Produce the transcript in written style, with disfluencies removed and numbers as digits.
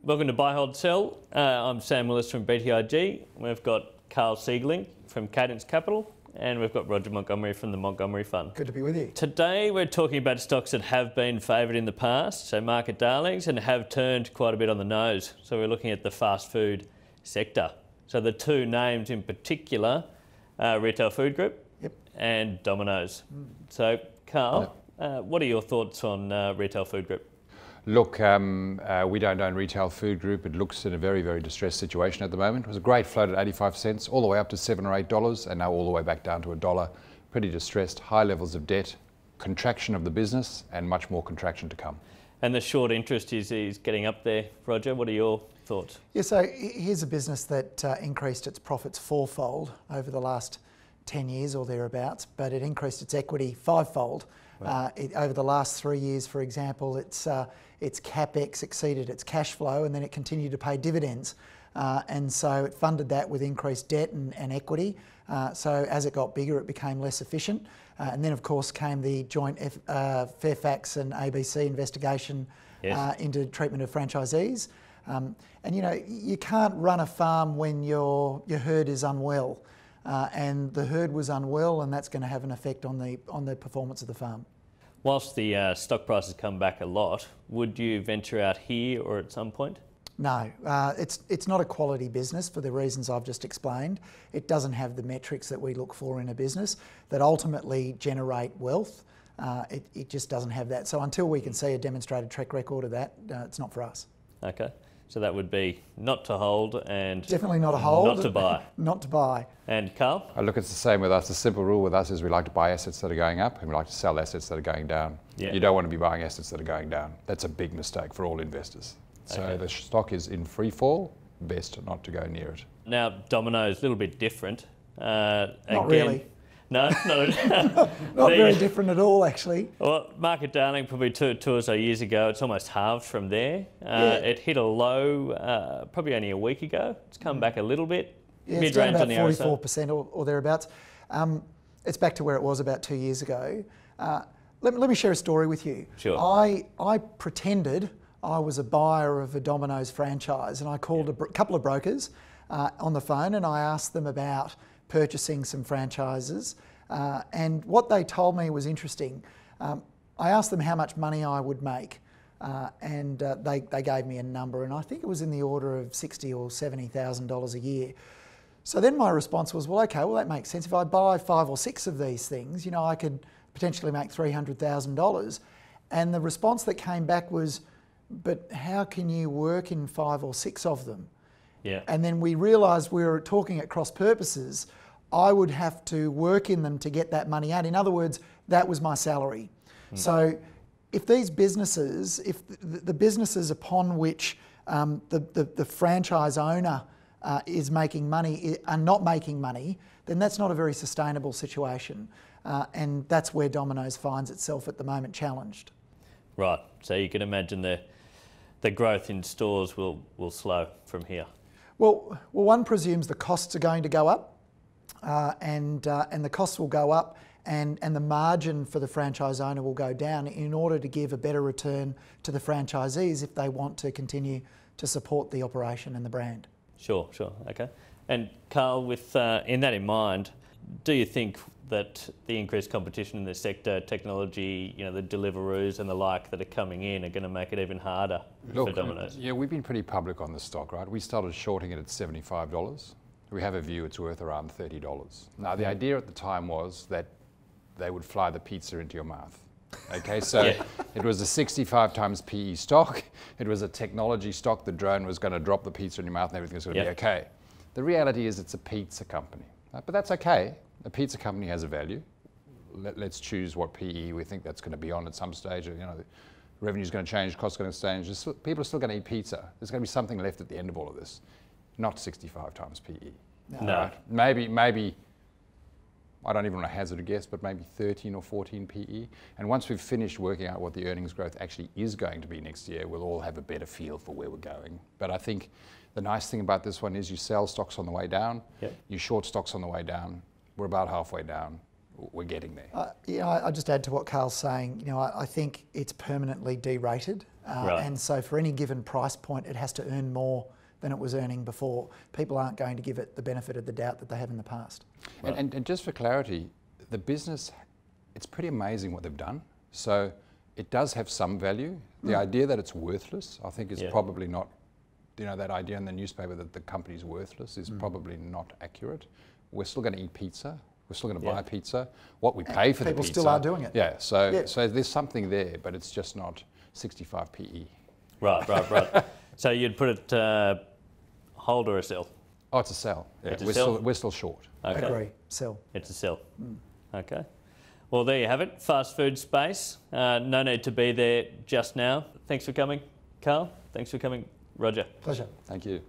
Welcome to Buy, Hold, Sell. I'm Sam Willis from BTIG. We've got Karl Seigling from Cadence Capital, and we've got Roger Montgomery from the Montgomery Fund. Good to be with you. Today we're talking about stocks that have been favoured in the past, so market darlings, and have turned quite a bit on the nose. So we're looking at the fast food sector. So the two names in particular are Retail Food Group and Domino's. So Karl, what are your thoughts on Retail Food Group? Look, we don't own Retail Food Group. It looks in a very, very distressed situation at the moment. It was a great float at 85 cents, all the way up to $7 or $8, and now all the way back down to $1. Pretty distressed, high levels of debt, contraction of the business, and much more contraction to come. And the short interest is getting up there. Roger, what are your thoughts? Yeah, so here's a business that increased its profits fourfold over the last 10 years or thereabouts, but it increased its equity fivefold. Right. Over the last 3 years, for example, its CapEx exceeded its cash flow, and then it continued to pay dividends. And so it funded that with increased debt and equity. So as it got bigger, it became less efficient. And then, of course, came the joint Fairfax and ABC investigation into treatment of franchisees. And, you know, you can't run a farm when your herd is unwell. And the herd was unwell, and that's going to have an effect on the performance of the farm. Whilst the stock prices come back a lot, would you venture out here or at some point? No, it's not a quality business for the reasons I've just explained. It doesn't have the metrics that we look for in a business that ultimately generate wealth. It just doesn't have that. So until we can see a demonstrated track record of that, it's not for us. Okay. So that would be not to hold and... Definitely not a hold. Not to buy. Not to buy. And Karl? Look, it's the same with us. The simple rule with us is we like to buy assets that are going up and we like to sell assets that are going down. Yeah. You don't want to be buying assets that are going down. That's a big mistake for all investors. So the stock is in free fall, best not to go near it. Now, Domino's a little bit different. Not really. No, not very different at all, actually. Well, market darling probably two or so years ago. It's almost halved from there. It hit a low probably only a week ago. It's come back a little bit. Yeah, it's down about 44% or thereabouts. It's back to where it was about 2 years ago. Let me share a story with you. Sure. I pretended I was a buyer of a Domino's franchise, and I called a couple of brokers on the phone, and I asked them about purchasing some franchises, and what they told me was interesting. I asked them how much money I would make, and they gave me a number, and I think it was in the order of $60,000 or $70,000 a year. So then my response was, well, okay, well that makes sense. If I buy 5 or 6 of these things, you know, I could potentially make $300,000. And the response that came back was, but how can you work in 5 or 6 of them? Yeah. And then we realised we were talking at cross purposes. I would have to work in them to get that money out. In other words, that was my salary. So if these businesses, if the businesses upon which the franchise owner is making money are not making money, then that's not a very sustainable situation. And that's where Domino's finds itself at the moment, challenged. Right. So you can imagine the growth in stores will slow from here. Well, one presumes the costs are going to go up, and the costs will go up, and the margin for the franchise owner will go down in order to give a better return to the franchisees if they want to continue to support the operation and the brand. Sure, okay. And Karl, with in that in mind, do you think that the increased competition in the sector, technology, you know, the Deliveroos and the like that are coming in are going to make it even harder for Domino's? Yeah, we've been pretty public on the stock, right? We started shorting it at $75. We have a view it's worth around $30. Now, the idea at the time was that they would fly the pizza into your mouth. Okay, so it was a 65 times PE stock. It was a technology stock. The drone was going to drop the pizza in your mouth and everything was going to be okay. The reality is it's a pizza company, right? But that's okay. A pizza company has a value. Let's choose what PE we think that's going to be on at some stage. You know, the revenue's going to change, costs going to change. People are still going to eat pizza. There's going to be something left at the end of all of this. Not 65 times PE. No. Right? Maybe, I don't even want to hazard a guess, but maybe 13 or 14 PE. And once we've finished working out what the earnings growth actually is going to be next year, we'll all have a better feel for where we're going. But I think the nice thing about this one is you sell stocks on the way down, you short stocks on the way down. We're about halfway down. we're getting there. I just add to what Karl's saying. You know, I think it's permanently derated, and so for any given price point, it has to earn more than it was earning before. People aren't going to give it the benefit of the doubt that they have in the past. Right. And just for clarity, the business, it's pretty amazing what they've done. So it does have some value. The idea that it's worthless, I think, is probably not, you know, that idea in the newspaper that the company's worthless is probably not accurate. We're still going to eat pizza. We're still going to buy pizza. What we pay for the pizza. People still are doing it. Yeah, so there's something there, but it's just not 65 PE. Right. So you'd put it hold or a sell? Oh, it's a sell. Yeah, it's a sell? We're still short. Okay. Agree, sell. It's a sell. Okay. Well, there you have it. Fast food space. No need to be there just now. Thanks for coming, Karl. Thanks for coming, Roger. Pleasure. Thank you.